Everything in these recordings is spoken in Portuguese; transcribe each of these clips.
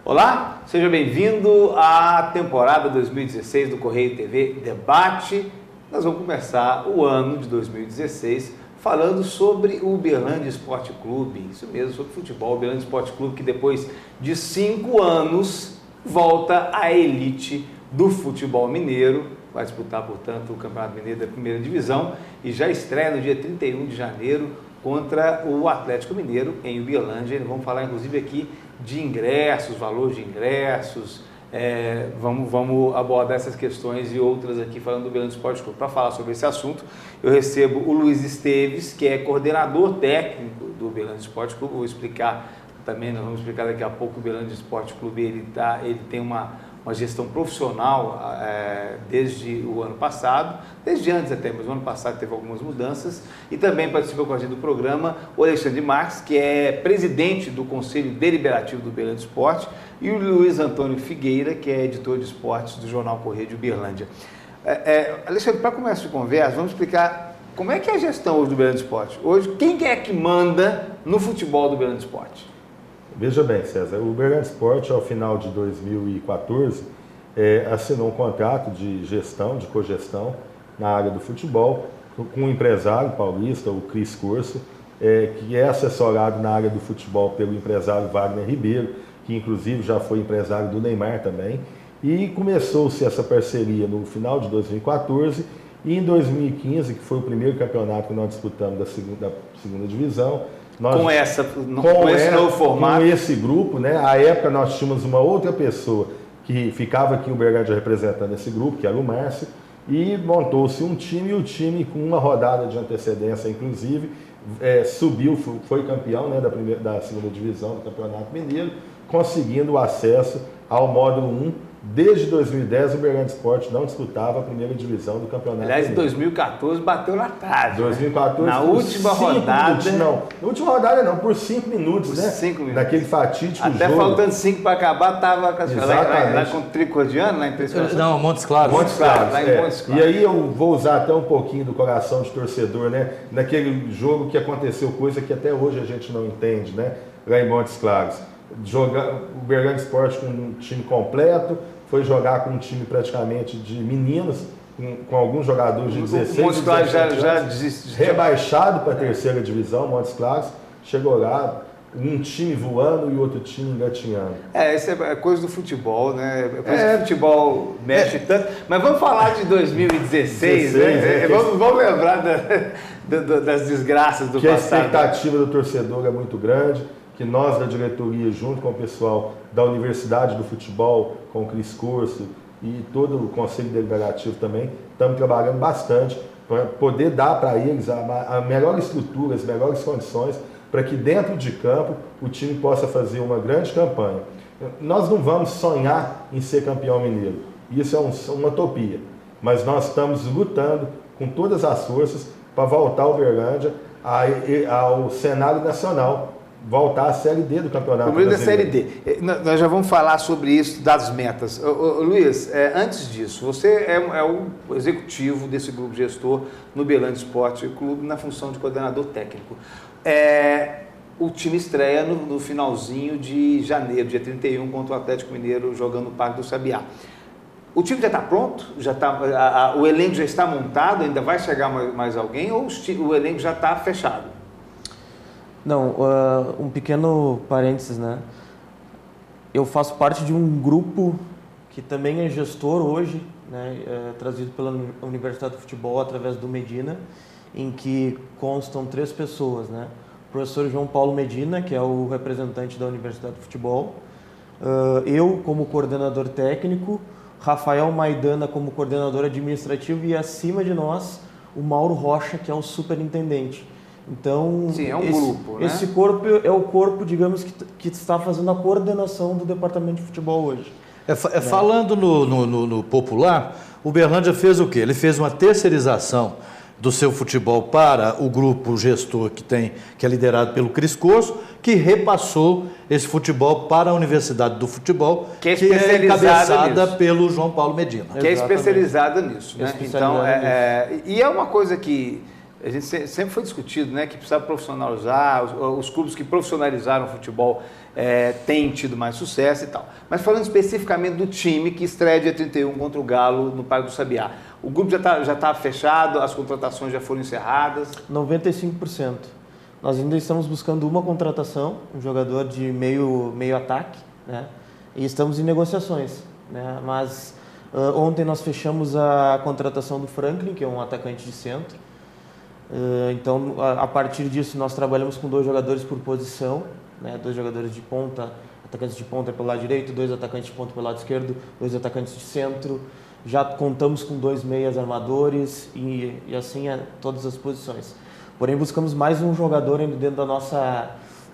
Olá, seja bem-vindo à temporada 2016 do Correio TV Debate. Nós vamos começar o ano de 2016 falando sobre o Uberlândia Esporte Clube, isso mesmo, sobre futebol. O Uberlândia Esporte Clube que depois de 5 anos volta à elite do futebol mineiro, vai disputar, portanto, o Campeonato Mineiro da Primeira Divisão e já estreia no dia 31 de janeiro contra o Atlético Mineiro em Uberlândia. Vamos falar inclusive aqui de ingressos, valor de ingressos, vamos abordar essas questões e outras aqui falando do Uberlândia Esporte Clube. Para falar sobre esse assunto, eu recebo o Luiz Esteves, que é coordenador técnico do Uberlândia Esporte Clube. Vou explicar também, nós vamos explicar daqui a pouco. O Uberlândia Esporte Clube ele tem uma gestão profissional desde o ano passado, desde antes até, mas o ano passado teve algumas mudanças, e também participou com a gente do programa o Alexandre Marques, que é presidente do Conselho Deliberativo do Uberlândia Esporte, e o Luiz Antônio Figueira, que é editor de esportes do Jornal Correio de Uberlândia. Alexandre, para começo de conversa, vamos explicar como é que é a gestão hoje do Uberlândia Esporte. Hoje, quem é que manda no futebol do Uberlândia Esporte? Veja bem, César, o Uberlândia Esporte, ao final de 2014, assinou um contrato de gestão, de cogestão na área do futebol, com um empresário paulista, o Cris Corso, que é assessorado na área do futebol pelo empresário Wagner Ribeiro, que inclusive já foi empresário do Neymar também, e começou-se essa parceria no final de 2014, e em 2015, que foi o primeiro campeonato que nós disputamos da segunda divisão, com esse novo formato, com esse grupo, né? À época nós tínhamos uma outra pessoa que ficava aqui em Uberlândia representando esse grupo, que era o Márcio, e montou-se um time, e o time com uma rodada de antecedência, inclusive, subiu, foi campeão, né, da segunda divisão do Campeonato Mineiro, conseguindo o acesso ao módulo 1. Desde 2010, o Uberlândia Esporte não disputava a primeira divisão do Campeonato Mineiro. Aliás, em 2014 bateu na tarde. 2014, na última rodada. Não, na última rodada não, por 5 minutos, por né? 5 minutos. Naquele fatídico jogo. Até faltando 5 para acabar, estava lá com o Tricodiano, lá em Não, Montes Claros. Montes Claros, lá em Montes Claros. E aí eu vou usar até um pouquinho do coração de torcedor, né? Naquele jogo que aconteceu coisa que até hoje a gente não entende, né? Lá em Montes Claros. O Uberlândia Esporte com um time completo, foi jogar com um time praticamente de meninos, com alguns jogadores de 16 Montes Claros já rebaixado para a terceira divisão. Montes Claros chegou lá, um time voando e outro time engatinhando. Isso é coisa do futebol, né? O futebol mexe tanto. Mas vamos falar de 2016, né? Vamos lembrar das desgraças do passado. A expectativa do torcedor é muito grande, que nós da diretoria, junto com o pessoal da Universidade do Futebol, com o Cris Corso e todo o Conselho Deliberativo também, estamos trabalhando bastante para poder dar para eles a melhor estrutura, as melhores condições, para que dentro de campo o time possa fazer uma grande campanha. Nós não vamos sonhar em ser campeão mineiro, isso é uma utopia, mas nós estamos lutando com todas as forças para voltar ao Uberlândia ao cenário nacional, voltar à Série D do Campeonato Brasileiro. Da Série D. Nós já vamos falar sobre isso, das metas. Luiz, antes disso, você é o executivo desse grupo gestor no Uberlândia Esporte Clube na função de coordenador técnico. O time estreia no finalzinho de janeiro, dia 31, contra o Atlético Mineiro, jogando no Parque do Sabiá. O time já está pronto? O elenco já está montado? Ainda vai chegar mais alguém? Ou o elenco já está fechado? Não, um pequeno parênteses, né? Eu faço parte de um grupo que também é gestor hoje, né? Trazido pela Universidade do Futebol através do Medina, em que constam 3 pessoas, né? O professor João Paulo Medina, que é o representante da Universidade do Futebol, eu como coordenador técnico, Rafael Maidana como coordenador administrativo e acima de nós o Mauro Rocha, que é o superintendente. Então, sim, é um grupo, né? Esse corpo é o corpo, digamos, que está fazendo a coordenação do departamento de futebol hoje. Falando no popular, o Uberlândia fez o quê? Ele fez uma terceirização do seu futebol para o grupo gestor que é liderado pelo Cris Corso, que repassou esse futebol para a Universidade do Futebol, que é encabeçada pelo João Paulo Medina. Que é especializada nisso, né? Então, e é uma coisa que a gente sempre foi discutido, né, que precisava profissionalizar, os clubes que profissionalizaram o futebol têm tido mais sucesso e tal. Mas falando especificamente do time que estreia dia 31 contra o Galo no Parque do Sabiá, o grupo já tá fechado, as contratações já foram encerradas? 95%. Nós ainda estamos buscando uma contratação, um jogador de meio ataque, né? E estamos em negociações, né? Mas ontem nós fechamos a contratação do Franklin, que é um atacante de centro. Então, a partir disso, nós trabalhamos com 2 jogadores por posição, né? 2 jogadores de ponta, atacantes de ponta pelo lado direito, 2 atacantes de ponta pelo lado esquerdo, 2 atacantes de centro. Já contamos com 2 meias armadores e assim todas as posições. Porém, buscamos mais um jogador ainda dentro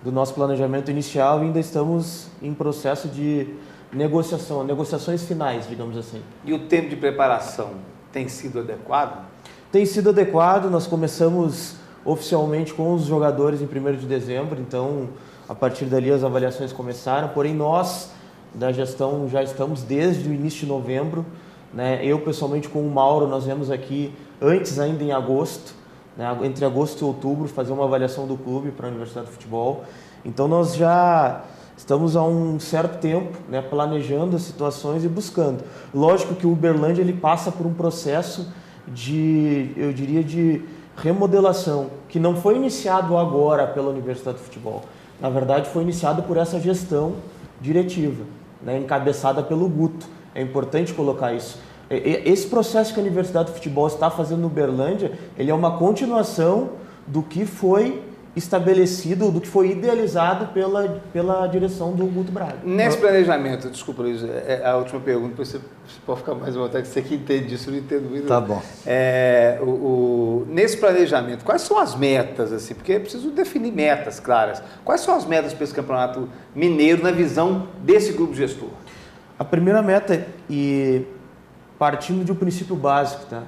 do nosso planejamento inicial e ainda estamos em processo de negociações finais, digamos assim. E o tempo de preparação tem sido adequado? Tem sido adequado, nós começamos oficialmente com os jogadores em 1º de dezembro, então a partir dali as avaliações começaram, porém nós da gestão já estamos desde o início de novembro, né? Eu pessoalmente com o Mauro, nós viemos aqui antes ainda em agosto, né? Entre agosto e outubro, fazer uma avaliação do clube para a Universidade do Futebol, então nós já estamos há um certo tempo, né, planejando as situações e buscando. Lógico que o Uberlândia ele passa por um processo eu diria, de remodelação, que não foi iniciado agora pela Universidade do Futebol. Na verdade, foi iniciado por essa gestão diretiva, né, encabeçada pelo Guto. É importante colocar isso. Esse processo que a Universidade do Futebol está fazendo no Uberlândia, ele é uma continuação do que foi estabelecido, do que foi idealizado pela direção do Guto Braga. Nesse planejamento, desculpa, Luiz, a última pergunta, depois você pode ficar mais à vontade, que você que entende disso, eu não entendo muito. Tá bom. Nesse planejamento, quais são as metas, assim? Porque é preciso definir metas claras. Quais são as metas para esse campeonato mineiro na visão desse grupo gestor? A primeira meta, e partindo de um princípio básico, tá?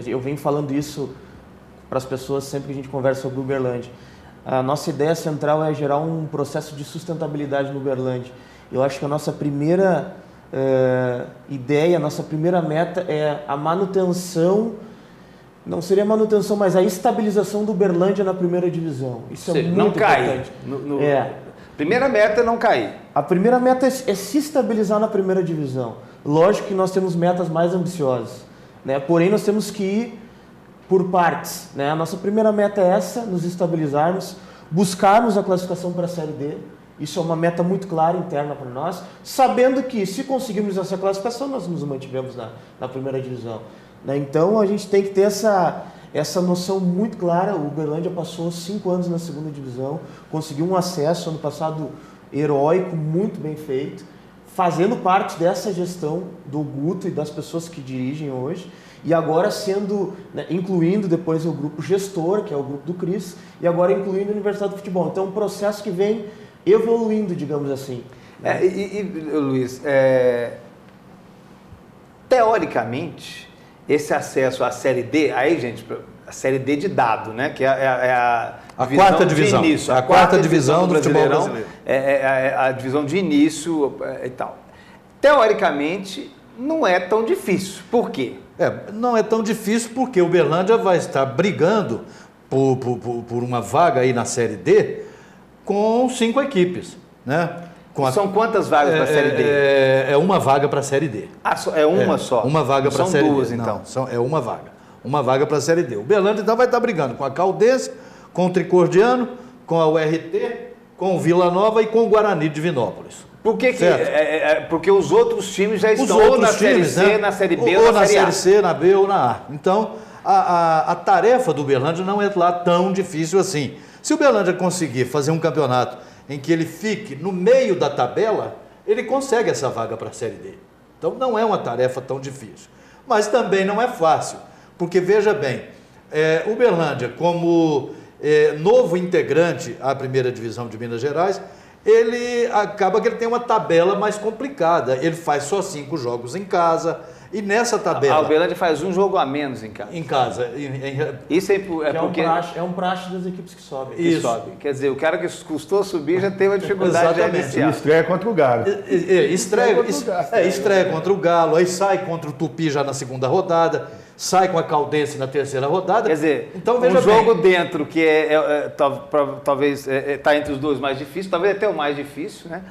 Eu venho falando isso para as pessoas sempre que a gente conversa sobre o Uberlândia. A nossa ideia central é gerar um processo de sustentabilidade no Uberlândia. Eu acho que a nossa primeira ideia, a nossa primeira meta é a manutenção, não seria manutenção, mas a estabilização do Uberlândia na 1ª divisão. Isso é muito não cair. importante. Primeira meta é não cair. A primeira meta é se estabilizar na 1ª divisão. Lógico que nós temos metas mais ambiciosas, né? Porém, nós temos que ir por partes, né? A nossa primeira meta é essa, nos estabilizarmos, buscarmos a classificação para a Série D. Isso é uma meta muito clara interna para nós, sabendo que se conseguirmos essa classificação, nós nos mantivemos na 1ª divisão, né? Então a gente tem que ter essa noção muito clara. O Uberlândia passou 5 anos na 2ª divisão, conseguiu um acesso ano passado heróico, muito bem feito, fazendo parte dessa gestão do Guto e das pessoas que dirigem hoje. E agora sendo, né, incluindo depois o grupo gestor, que é o grupo do Cris, e agora incluindo a Universidade do Futebol. Então é um processo que vem evoluindo, digamos assim. Luiz, teoricamente, esse acesso à Série D, aí, gente, a Série D de dado, né? Que é a 4ª divisão. De início, a 4ª divisão do futebol brasileiro. É a divisão de início e tal. Teoricamente, não é tão difícil. Por quê? Não é tão difícil porque o Uberlândia vai estar brigando por uma vaga aí na Série D com 5 equipes, né? São quantas vagas para a Série D? É uma vaga para a Série D. É uma só? Uma vaga para a Série D. São duas, então? Não, é uma vaga. Uma vaga para a Série D. O Uberlândia então vai estar brigando com a Caldense, com o Tricordiano, com a URT, com o Vila Nova e com o Guarani de Divinópolis. Por que porque os outros times já estão ou na Série C, né? Na Série B ou na Série A. Série C, na B ou na A. Então, a tarefa do Uberlândia não é lá tão difícil assim. Se o Uberlândia conseguir fazer um campeonato em que ele fique no meio da tabela, ele consegue essa vaga para a Série D. Então, não é uma tarefa tão difícil. Mas também não é fácil, porque, veja bem, o Uberlândia, como novo integrante à 1ª divisão de Minas Gerais, ele acaba que ele tem uma tabela mais complicada. Ele faz só 5 jogos em casa. E nessa tabela... O Uberlândia faz um jogo a menos em casa. Em casa. Isso é porque... É um praxe das equipes que sobem. Que sobem. Quer dizer, o cara que custou subir já tem uma dificuldade de iniciar. E estreia contra o Galo. Estreia contra o Galo. Aí sai contra o Tupi já na 2ª rodada. sai com a Caldense na terceira rodada. Quer dizer, então, veja um jogo bem, dentro que talvez está entre os dois mais difíceis, talvez até o mais difícil, né?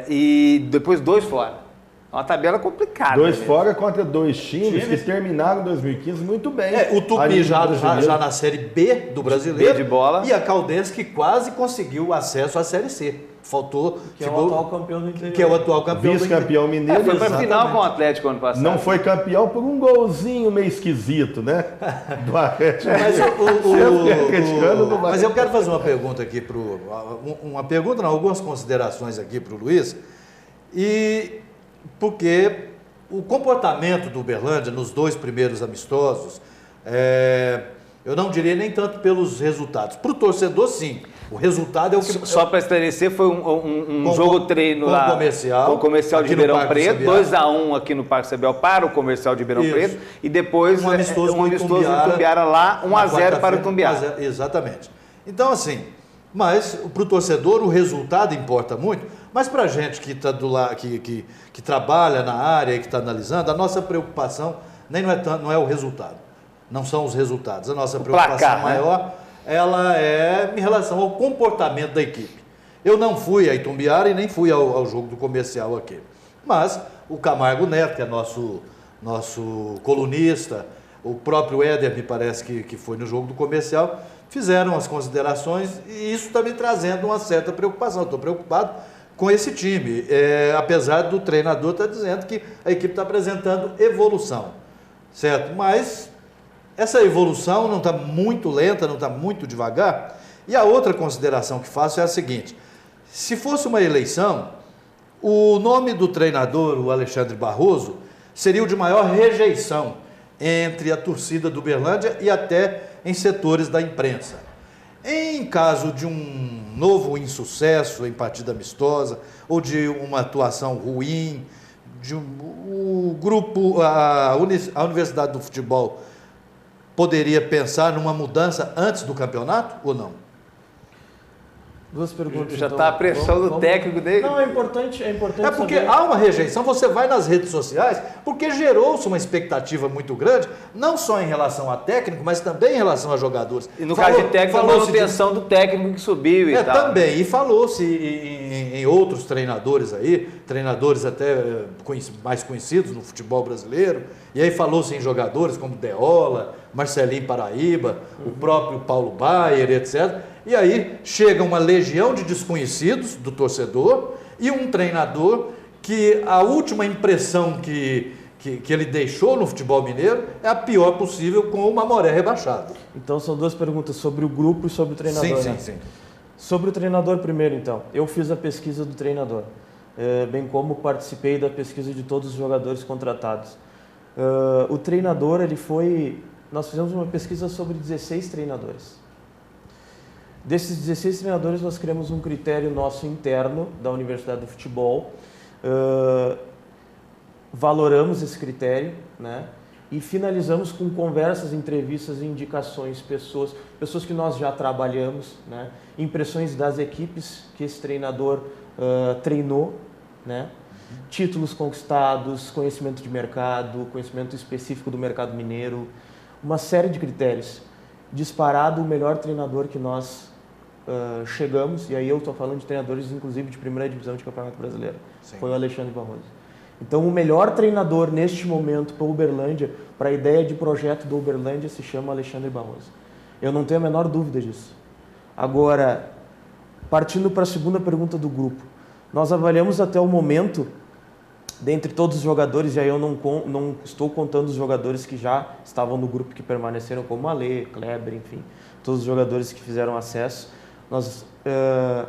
E depois 2 fora. É uma tabela complicada. 2 mesmo. fora contra 2 times que terminaram 2015 muito bem. o Tupi já na Série B do Brasileiro. B de bola. E a Caldense que quase conseguiu o acesso à Série C. Faltou... Que é o atual campeão do interior. Que é o atual campeão Vice-campeão mineiro. Foi para a exatamente. final com o Atlético ano passado. Não foi campeão por um golzinho meio esquisito, né? Do Atlético. Mas eu quero fazer uma pergunta aqui uma pergunta, não, algumas considerações aqui para o Luiz. Porque o comportamento do Uberlândia nos 2 primeiros amistosos, eu não diria nem tanto pelos resultados. Para o torcedor, sim. O resultado é o que... Só para esclarecer, foi um jogo treino lá com o Comercial de Ribeirão Preto, 2-1 aqui no Parque Sabiá para o Comercial de Ribeirão Preto, e depois um amistoso no Itumbiara lá, 1-0 para o Itumbiara. Exatamente. Então, assim, mas para o torcedor o resultado importa muito, mas para a gente que está que trabalha na área e que está analisando, a nossa preocupação não é o resultado, não são os resultados. A nossa preocupação placar, maior, ela é em relação ao comportamento da equipe. Eu não fui a Itumbiara e nem fui ao jogo do Comercial aqui, mas o Camargo Neto, que é nosso colunista, o próprio Éder, me parece que foi no jogo do Comercial, fizeram as considerações e isso está me trazendo uma certa preocupação. Estou preocupado com esse time, apesar do treinador estar dizendo que a equipe está apresentando evolução, certo? Mas essa evolução não está muito lenta, não está muito devagar. E a outra consideração que faço é a seguinte: se fosse uma eleição, o nome do treinador, o Alexandre Barroso, seria o de maior rejeição entre a torcida do Uberlândia e até em setores da imprensa. Em caso de um novo insucesso em partida amistosa ou de uma atuação ruim, o grupo, a Universidade do Futebol poderia pensar numa mudança antes do campeonato ou não? 2 perguntas. Já está a pressão do técnico dele. Não, é importante porque saber. há uma rejeição, você vai nas redes sociais, porque gerou-se uma expectativa muito grande, não só em relação a técnico, mas também em relação a jogadores. E no caso de técnico, a manutenção do técnico que subiu e tal. Também, e falou-se em outros treinadores aí, treinadores até mais conhecidos no futebol brasileiro, e aí falou-se em jogadores como Deola, Marcelinho Paraíba, o próprio Paulo Baier, etc. E aí chega uma legião de desconhecidos do torcedor e um treinador que a última impressão que ele deixou no futebol mineiro é a pior possível, com o Mamoré rebaixado. Então são 2 perguntas sobre o grupo e sobre o treinador. Sim. Sobre o treinador primeiro, então. Eu fiz a pesquisa do treinador, bem como participei da pesquisa de todos os jogadores contratados. O treinador, nós fizemos uma pesquisa sobre 16 treinadores. Desses 16 treinadores, nós criamos um critério nosso interno da Universidade do Futebol, valoramos esse critério, né? E finalizamos com conversas, entrevistas, indicações, pessoas que nós já trabalhamos, né? Impressões das equipes que esse treinador treinou, né? Títulos conquistados, conhecimento de mercado, conhecimento específico do mercado mineiro, uma série de critérios. Disparado o melhor treinador que nós chegamos, e aí eu estou falando de treinadores inclusive de primeira divisão de Campeonato Brasileiro, Sim. Foi o Alexandre Barroso. Então o melhor treinador neste momento para o Uberlândia, para a ideia de projeto do Uberlândia, se chama Alexandre Barroso. Eu não tenho a menor dúvida disso. Agora, partindo para a segunda pergunta do grupo, nós avaliamos até o momento, dentre todos os jogadores, e aí eu não estou contando os jogadores que já estavam no grupo, que permaneceram, como Alê, Kleber, enfim, todos os jogadores que fizeram acesso, nós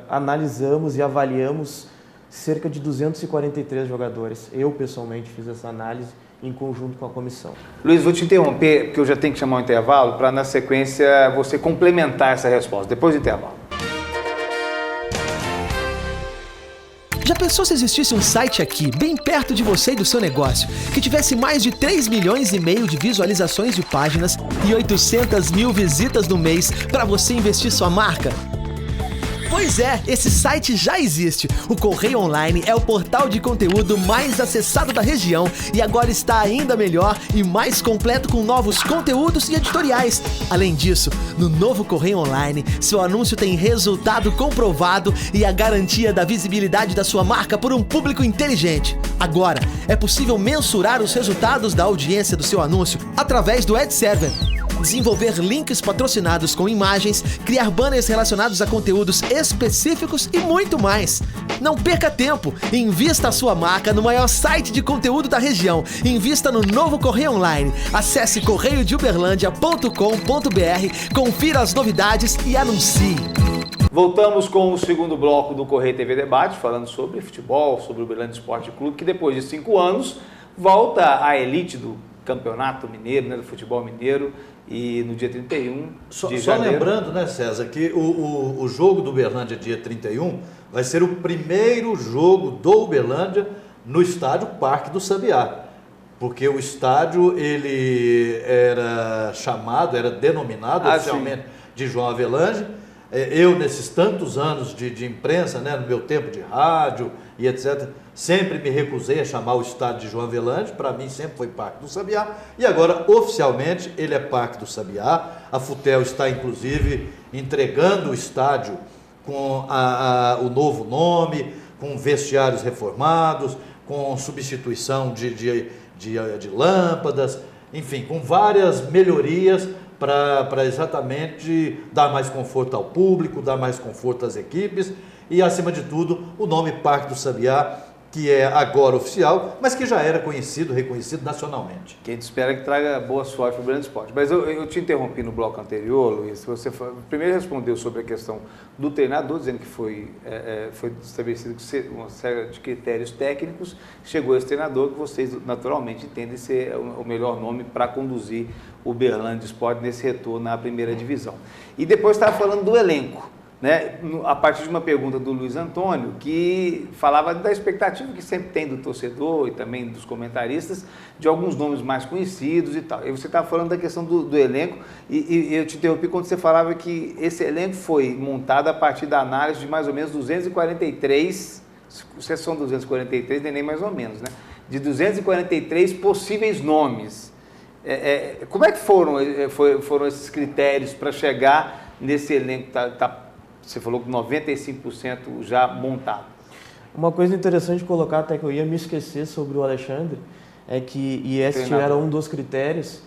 analisamos e avaliamos cerca de 243 jogadores. Eu, pessoalmente, fiz essa análise em conjunto com a comissão. Luiz, vou te interromper, porque eu já tenho que chamar um intervalo, para, na sequência, você complementar essa resposta, depois do intervalo. Já pensou se existisse um site aqui, bem perto de você e do seu negócio, que tivesse mais de 3,5 milhões de visualizações de páginas e 800 mil visitas no mês para você investir sua marca? Pois é, esse site já existe. O Correio Online é o portal de conteúdo mais acessado da região e agora está ainda melhor e mais completo com novos conteúdos e editoriais. Além disso, no novo Correio Online, seu anúncio tem resultado comprovado e a garantia da visibilidade da sua marca por um público inteligente. Agora, é possível mensurar os resultados da audiência do seu anúncio através do Ad Server. Desenvolver links patrocinados com imagens, criar banners relacionados a conteúdos específicos e muito mais. Não perca tempo, invista a sua marca no maior site de conteúdo da região. Invista no novo Correio Online. Acesse correiodeuberlandia.com.br, confira as novidades e anuncie. Voltamos com o segundo bloco do Correio TV Debate, falando sobre futebol, sobre o Uberlândia Esporte Clube, que depois de 5 anos volta à elite do Campeonato Mineiro, né, do futebol mineiro, e no dia 31 de janeiro... Só lembrando, né, César, que o jogo do Uberlândia dia 31 vai ser o primeiro jogo do Uberlândia no estádio Parque do Sabiá, porque o estádio ele era denominado oficialmente de João Avelange. Eu, nesses tantos anos de imprensa, né, no meu tempo de rádio e etc., sempre me recusei a chamar o estádio de João Avelange. Para mim sempre foi Parque do Sabiá, e agora oficialmente ele é Parque do Sabiá. A Futel está inclusive entregando o estádio com o novo nome, com vestiários reformados, com substituição de lâmpadas, enfim, com várias melhorias para exatamente dar mais conforto ao público, dar mais conforto às equipes e, acima de tudo, o nome Parque do Sabiá, que é agora oficial, mas que já era conhecido, reconhecido nacionalmente. Que a gente espera que traga boa sorte para o Grande Esporte. Mas eu te interrompi no bloco anterior, Luiz. Você primeiro respondeu sobre a questão do treinador, dizendo que foi estabelecido uma série de critérios técnicos. Chegou esse treinador que vocês naturalmente entendem ser o melhor nome para conduzir o Uberlândia Esporte nesse retorno à primeira divisão. E depois estava falando do elenco, né, a partir de uma pergunta do Luiz Antônio, que falava da expectativa que sempre tem do torcedor e também dos comentaristas, de alguns nomes mais conhecidos e tal. E você estava falando da questão do elenco, e eu te interrompi quando você falava que esse elenco foi montado a partir da análise de mais ou menos 243, se são 243, nem mais ou menos, né, de 243 possíveis nomes. Como é que foram esses critérios para chegar nesse elenco que você falou que 95% já montado? Uma coisa interessante de colocar, até que eu ia me esquecer sobre o Alexandre, é que, e esse era um dos critérios,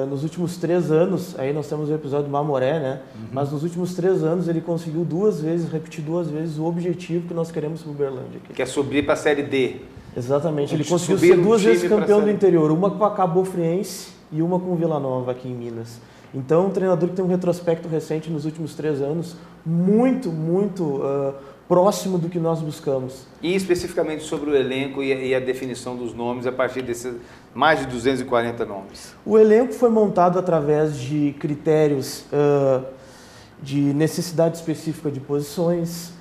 nos últimos 3 anos, aí nós temos o episódio do Mamoré, né? Uhum. Mas nos últimos 3 anos ele conseguiu repetir 2 vezes o objetivo que nós queremos para o Uberlândia. Que é subir para a Série D. Exatamente, ele conseguiu ser 2 vezes campeão do interior, uma com a Cabo Friense e uma com o Vila Nova aqui em Minas. Então, um treinador que tem um retrospecto recente nos últimos 3 anos, muito próximo do que nós buscamos. E especificamente sobre o elenco e a definição dos nomes a partir desses mais de 240 nomes? O elenco foi montado através de critérios de necessidade específica de posições,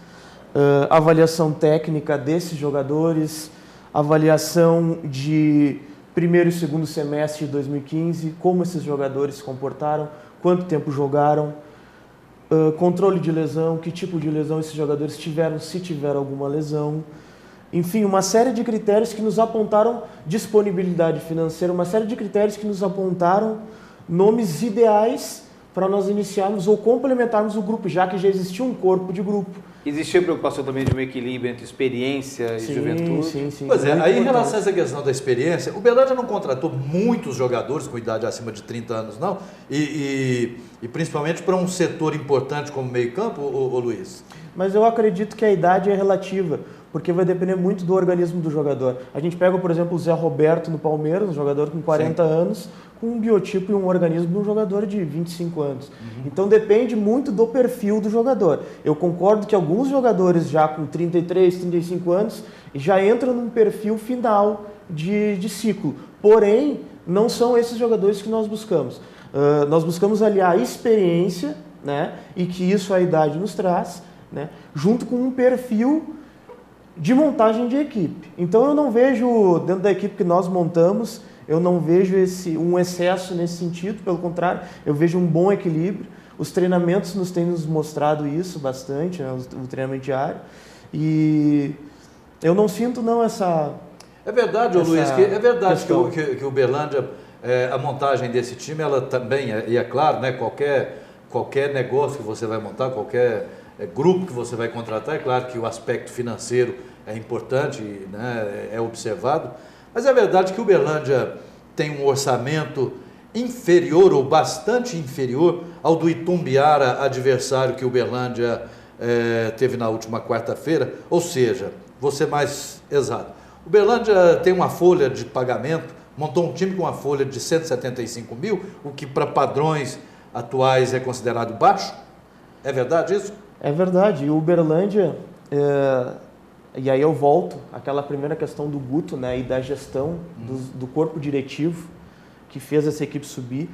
avaliação técnica desses jogadores, avaliação de primeiro e segundo semestre de 2015, como esses jogadores se comportaram, quanto tempo jogaram, controle de lesão, que tipo de lesão esses jogadores tiveram, se tiveram alguma lesão. Enfim, uma série de critérios que nos apontaram disponibilidade financeira, uma série de critérios que nos apontaram nomes ideais para nós iniciarmos ou complementarmos o grupo, já que já existia um corpo de grupo. Existia preocupação também de um equilíbrio entre experiência e juventude? Sim. Pois é, aí em relação a essa questão da experiência, o Uberlândia não contratou muitos jogadores com idade acima de 30 anos, não? E principalmente para um setor importante como meio campo, ô Luiz? Mas eu acredito que a idade é relativa, porque vai depender muito do organismo do jogador. A gente pega, por exemplo, o Zé Roberto no Palmeiras, um jogador com 40 anos, com um biotipo e um organismo de um jogador de 25 anos. Uhum. Então depende muito do perfil do jogador. Eu concordo que alguns jogadores já com 33, 35 anos já entram num perfil final de ciclo. Porém, não são esses jogadores que nós buscamos. Nós buscamos aliar a experiência, né, e que isso a idade nos traz, né, junto com um perfil de montagem de equipe. Então eu não vejo, dentro da equipe que nós montamos, eu não vejo um excesso nesse sentido, pelo contrário, eu vejo um bom equilíbrio. Os treinamentos têm nos mostrado isso bastante, né? O treinamento diário. E eu não sinto essa... É verdade, Luiz, é verdade que o Uberlândia, a montagem desse time, ela também, e é claro, né, qualquer negócio que você vai montar, qualquer grupo que você vai contratar, é claro que o aspecto financeiro é importante, né, é observado, mas é verdade que o Uberlândia tem um orçamento inferior ou bastante inferior ao do Itumbiara, adversário que o Uberlândia teve na última quarta-feira, ou seja, vou ser mais exato, o Uberlândia tem uma folha de pagamento, montou um time com uma folha de 175 mil, o que para padrões atuais é considerado baixo. É verdade isso? É verdade. E o Uberlândia, e aí eu volto àquela primeira questão do Guto, né, e da gestão do corpo diretivo que fez essa equipe subir.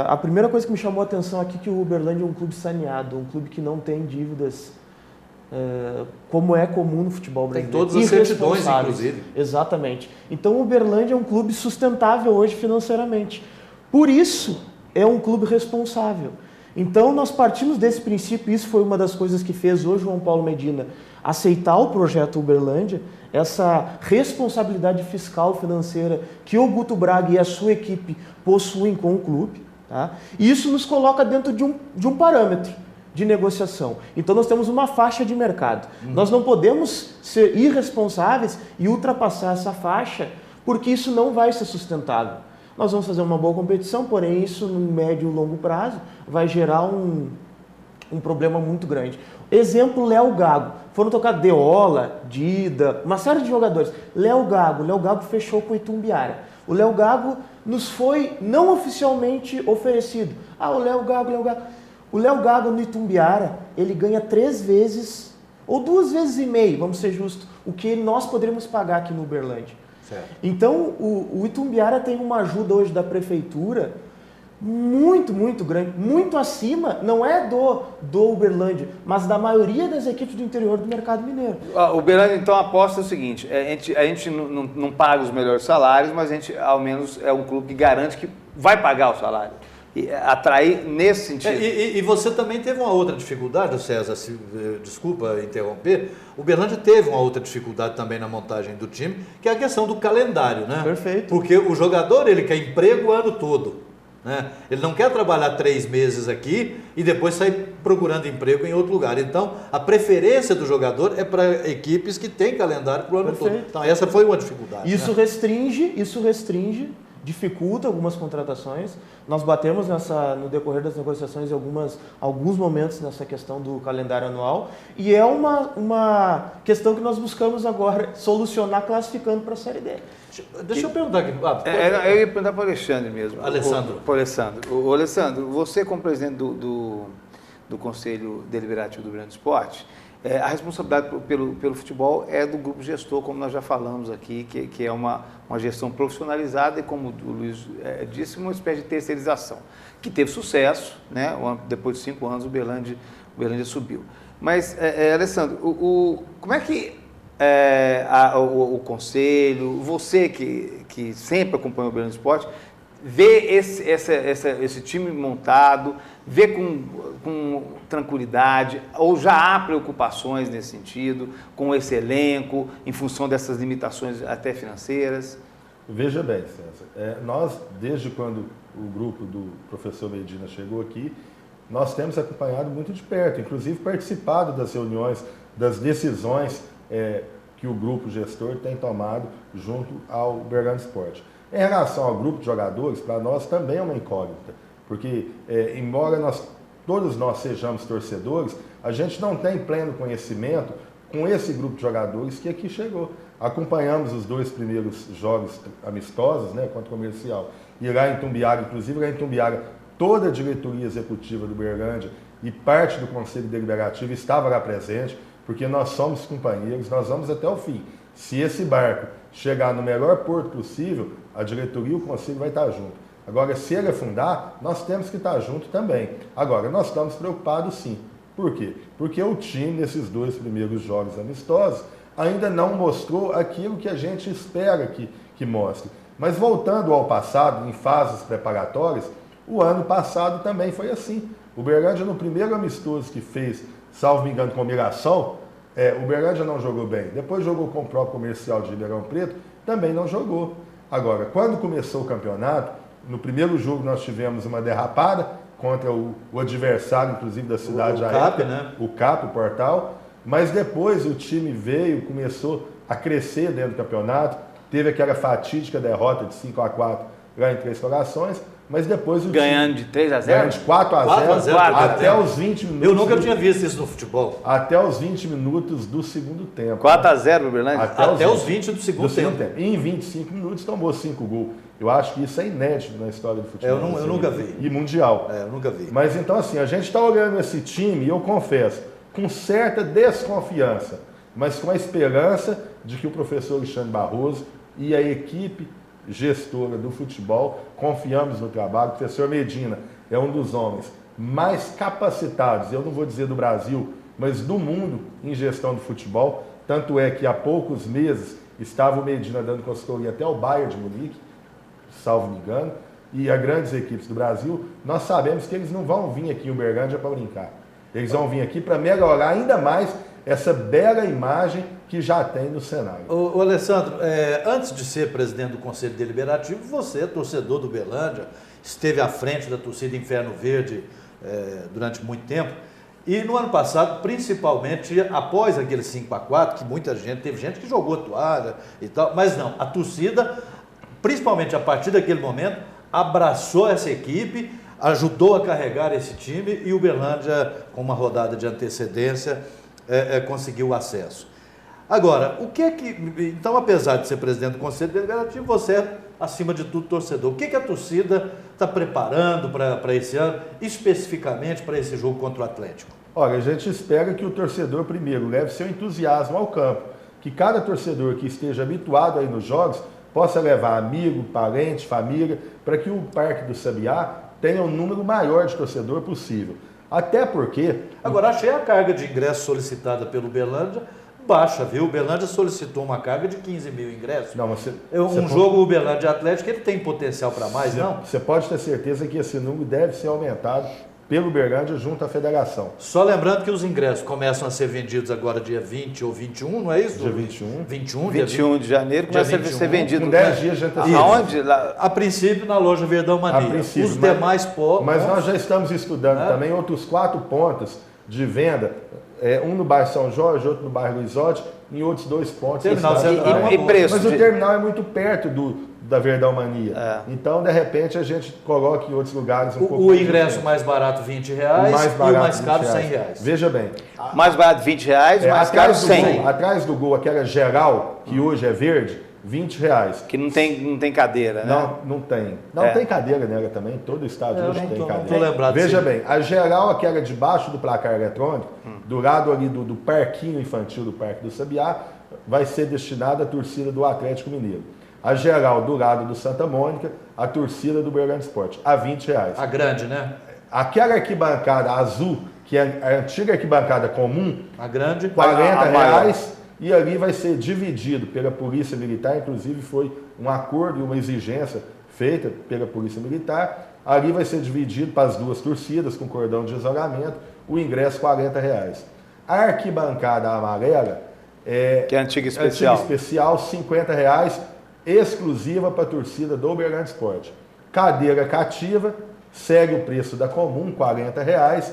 A primeira coisa que me chamou a atenção aqui é que o Uberlândia é um clube saneado, um clube que não tem dívidas como é comum no futebol brasileiro. Tem todas as certidões, inclusive. Exatamente. Então o Uberlândia é um clube sustentável hoje financeiramente. Por isso, é um clube responsável. Então nós partimos desse princípio, isso foi uma das coisas que fez hoje o João Paulo Medina aceitar o projeto Uberlândia, essa responsabilidade fiscal financeira que o Guto Braga e a sua equipe possuem com o clube. Tá? E isso nos coloca dentro de um parâmetro de negociação. Então nós temos uma faixa de mercado. Nós não podemos ser irresponsáveis e ultrapassar essa faixa, porque isso não vai ser sustentável. Nós vamos fazer uma boa competição, porém isso no médio e longo prazo vai gerar um problema muito grande. Exemplo, Léo Gago. Foram tocar Deola, Dida, uma série de jogadores. Léo Gago fechou com o Itumbiara. O Léo Gago nos foi não oficialmente oferecido. O Léo Gago. O Léo Gago no Itumbiara, ele ganha 3 vezes, ou 2,5 vezes, vamos ser justos, o que nós poderíamos pagar aqui no Uberlândia. Certo. Então, o Itumbiara tem uma ajuda hoje da prefeitura muito, muito grande, muito acima, não é do Uberlândia, mas da maioria das equipes do interior do mercado mineiro. O Uberlândia, então, aposta o seguinte, a gente não paga os melhores salários, mas a gente, ao menos, é um clube que garante que vai pagar o salário. E atrair nesse sentido. E você também teve uma outra dificuldade, César, desculpa interromper, o Uberlândia teve uma outra dificuldade também na montagem do time, que é a questão do calendário, né? Perfeito. Porque o jogador, ele quer emprego o ano todo, né? Ele não quer trabalhar 3 meses aqui e depois sair procurando emprego em outro lugar. Então, a preferência do jogador é para equipes que têm calendário para o ano todo. Então, essa foi uma dificuldade. Isso, né? restringe, dificulta algumas contratações. Nós batemos no decorrer das negociações alguns momentos nessa questão do calendário anual e é uma questão que nós buscamos agora solucionar classificando para a Série D. Deixa eu perguntar aqui. Eu ia perguntar para o Alexandre mesmo. Alessandro. Alessandro, você como presidente do Conselho Deliberativo do Grande Esporte, a responsabilidade pelo futebol é do grupo gestor, como nós já falamos aqui, que é uma gestão profissionalizada e, como o Luiz disse, uma espécie de terceirização, que teve sucesso, né? Depois de 5 anos o Uberlândia subiu. Mas, Alessandro, como é que o Conselho, você que sempre acompanha o Uberlândia Esporte, vê esse time montado, vê com tranquilidade, ou já há preocupações nesse sentido, com esse elenco, em função dessas limitações até financeiras? Veja bem, César, nós, desde quando o grupo do professor Medina chegou aqui, nós temos acompanhado muito de perto, inclusive participado das reuniões, das decisões que o grupo gestor tem tomado junto ao Uberlândia Esporte. Em relação ao grupo de jogadores, para nós também é uma incógnita, porque embora todos nós sejamos torcedores, a gente não tem pleno conhecimento com esse grupo de jogadores que aqui chegou. Acompanhamos os 2 primeiros jogos amistosos, né, contra o Comercial, e lá em Itumbiara, inclusive lá em Itumbiara, toda a diretoria executiva do Uberlândia e parte do Conselho Deliberativo estava lá presente, porque nós somos companheiros, nós vamos até o fim. Se esse barco chegar no melhor porto possível, a diretoria e o conselho vai estar junto. Agora, se ele afundar, nós temos que estar junto também. Agora, nós estamos preocupados sim. Por quê? Porque o time, nesses 2 primeiros jogos amistosos, ainda não mostrou aquilo que a gente espera que mostre. Mas voltando ao passado, em fases preparatórias, o ano passado também foi assim. O Uberlândia, no primeiro amistoso que fez, salvo me engano, com o Mirassol, o Uberlândia não jogou bem. Depois jogou com o próprio Comercial de Ribeirão Preto, também não jogou. Agora, quando começou o campeonato, no primeiro jogo nós tivemos uma derrapada contra o adversário, inclusive da cidade o CAP, né? O CAP, o Portal. Mas depois o time veio, começou a crescer dentro do campeonato, teve aquela fatídica derrota de 5-4 lá em Três Corações, mas depois o Ganhando time... de 3-0? Ganhando de 4-0 até os 20 minutos... Eu nunca tinha visto isso no futebol. Até os 20 minutos do segundo tempo. 4-0 o Uberlândia? Até os 20 do segundo tempo. E em 25 minutos tomou 5 gols. Eu acho que isso é inédito na história do futebol. Eu nunca vi. E mundial. Eu nunca vi. Mas então assim, a gente está olhando esse time, e eu confesso, com certa desconfiança, mas com a esperança de que o professor Alexandre Barroso e a equipe gestora do futebol, confiamos no trabalho. O professor Medina é um dos homens mais capacitados, eu não vou dizer do Brasil, mas do mundo em gestão do futebol. Tanto é que há poucos meses estava o Medina dando consultoria até o Bayern de Munique, salvo me engano, e a grandes equipes do Brasil. Nós sabemos que eles não vão vir aqui em Uberlândia para brincar. Eles vão vir aqui para melhorar ainda mais essa bela imagem que já tem no cenário. Ô Alessandro, antes de ser presidente do Conselho Deliberativo, você é torcedor do Uberlândia, esteve à frente da torcida Inferno Verde durante muito tempo. E no ano passado, principalmente após aquele 5-4, que muita gente, teve gente que jogou toalha e tal, mas não, a torcida, principalmente a partir daquele momento, abraçou essa equipe, ajudou a carregar esse time e o Uberlândia, com uma rodada de antecedência, conseguiu o acesso. Agora, o que é que... Então, apesar de ser presidente do Conselho Deliberativo, você é, acima de tudo, torcedor. O que é que a torcida está preparando para esse ano, especificamente para esse jogo contra o Atlético? Olha, a gente espera que o torcedor, primeiro, leve seu entusiasmo ao campo. Que cada torcedor que esteja habituado aí nos jogos possa levar amigo, parente, família, para que o Parque do Sabiá tenha um número maior de torcedor possível. Até porque... Agora, achei a carga de ingresso solicitada pelo Uberlândia baixa, viu? O Uberlândia solicitou uma carga de 15 mil ingressos. Não, mas jogo Uberlândia Atlético, ele tem potencial para mais, não? Você pode ter certeza que esse número deve ser aumentado pelo Uberlândia junto à federação. Só lembrando que os ingressos começam a ser vendidos agora dia 20 ou 21, não é isso? Dia 21. 21 de janeiro começa a ser vendido. Com 10 dias de antecedência. Aonde? A princípio na loja Verdão Mania. Os demais pontos... Mas nós já estamos estudando também outros 4 pontos de venda. Um no bairro São Jorge, outro no bairro Luizotti, em outros 2 pontos. Terminal e preço? Mas o terminal é muito perto da Verdão Mania. Então, de repente, a gente coloca em outros lugares um pouco. O ingresso mais barato R$20 e o mais caro R$100. Veja bem. Mais barato R$20, mais caro R$100. Atrás do gol, aquela geral, que hoje é verde, R$20. Que não tem cadeira, né? Não tem. Não tem cadeira nela também, todo o estádio hoje tem cadeira. Não tô lembrado. Veja bem, a geral, aquela debaixo do placar eletrônico, do lado ali do parquinho infantil do Parque do Sabiá, vai ser destinada à torcida do Atlético Mineiro. A geral do lado do Santa Mônica, a torcida do Uberlândia Esporte, a R$20. A grande, né? Aquela arquibancada azul, que é a antiga arquibancada comum, a grande, R$40, e ali vai ser dividido pela Polícia Militar, inclusive foi um acordo e uma exigência feita pela Polícia Militar, ali vai ser dividido para as 2 torcidas, com cordão de isolamento, o ingresso R$40. A arquibancada amarela, que é antiga especial, R$50, exclusiva para a torcida do Uberlândia Esporte. Cadeira cativa, segue o preço da comum, R$40.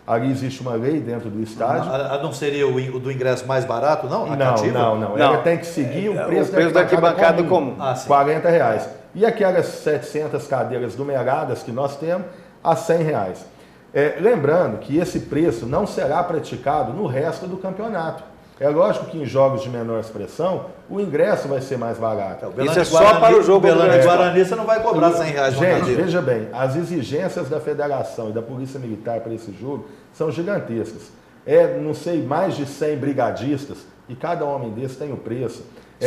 Ali existe uma lei dentro do estádio. Não seria o do ingresso mais barato, não? Não. Ela tem que seguir o preço da arquibancada comum. R$40. E aquelas 700 cadeiras numeradas que nós temos, a R$100. Lembrando que esse preço não será praticado no resto do campeonato. É lógico que em jogos de menor expressão, o ingresso vai ser mais barato. Isso é só para o jogo Belândia e Guarani, você não vai cobrar R$100. Gente, veja bem, as exigências da federação e da Polícia Militar para esse jogo são gigantescas. Não sei, mais de 100 brigadistas, e cada homem desse tem o preço.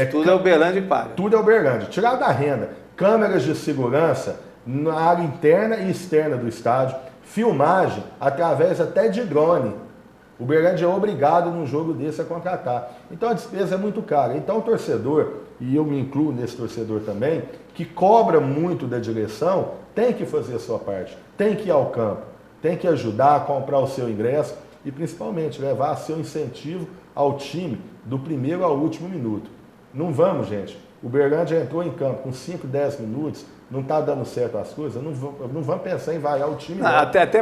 Tudo é Uberlândia e paga. Tudo é Uberlândia. Tirado da renda, câmeras de segurança na área interna e externa do estádio, filmagem através até de drone. O Uberlândia é obrigado num jogo desse a contratar. Então a despesa é muito cara. Então o torcedor, e eu me incluo nesse torcedor também, que cobra muito da direção, tem que fazer a sua parte, tem que ir ao campo, tem que ajudar a comprar o seu ingresso e principalmente levar seu incentivo ao time do primeiro ao último minuto. Não vamos, gente. O Uberlândia entrou em campo com 5, 10 minutos, não está dando certo as coisas, não vamos pensar em vaiar o time. Não. Até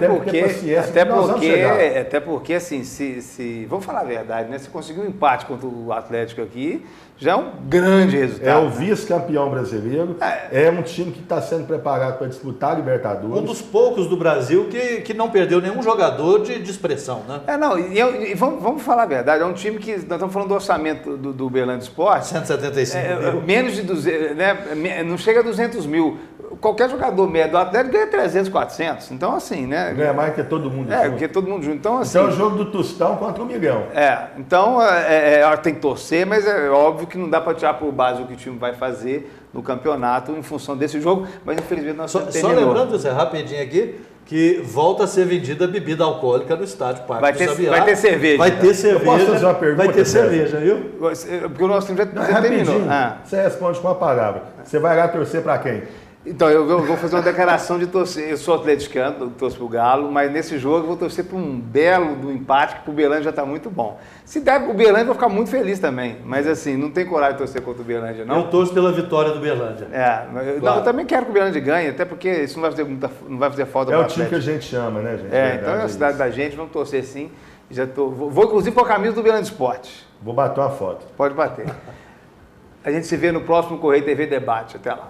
porque assim, vamos falar a verdade, né? Se conseguir um empate contra o Atlético aqui, já é um grande resultado. É o vice-campeão brasileiro, é um time que está sendo preparado para disputar a Libertadores. Um dos poucos do Brasil que não perdeu nenhum jogador de expressão, né? Vamos falar a verdade, é um time que, nós estamos falando do orçamento do Uberlândia Sport, 175 mil. Menos de 200, né? Não chega a 200 mil. Qualquer jogador médio do Atlético ganha 300, 400. Então, assim, né? Ganha mais que todo mundo junto. Porque todo mundo junto. Então, assim, então, é o jogo do Tostão contra o Milhão. Então, tem que torcer, mas é óbvio que não dá para tirar por base o que o time vai fazer no campeonato em função desse jogo, mas infelizmente nós Só lembrando, Zé, rapidinho aqui, que volta a ser vendida bebida alcoólica no estádio Parque do Sabiá. Vai ter cerveja. Vai ter cerveja. Posso fazer uma pergunta? Vai ter cerveja, viu? Porque o nosso time já terminou. Você responde com uma palavra. Você vai lá torcer para quem? Então, eu vou fazer uma declaração de torcer. Eu sou atleticano, torço pro Galo, mas nesse jogo eu vou torcer para um belo do empate, que pro Uberlândia já está muito bom. Se der o Uberlândia, eu vou ficar muito feliz também. Mas assim, não tem coragem de torcer contra o Uberlândia, não. Eu torço pela vitória do Uberlândia. Claro. Eu também quero que o Uberlândia ganhe, até porque isso não vai fazer falta para o o time que a gente chama, né, gente? Então é a cidade da gente, vamos torcer sim. Vou inclusive com a camisa do Uberlândia Esporte. Vou bater uma foto. Pode bater. A gente se vê no próximo Correio TV Debate. Até lá.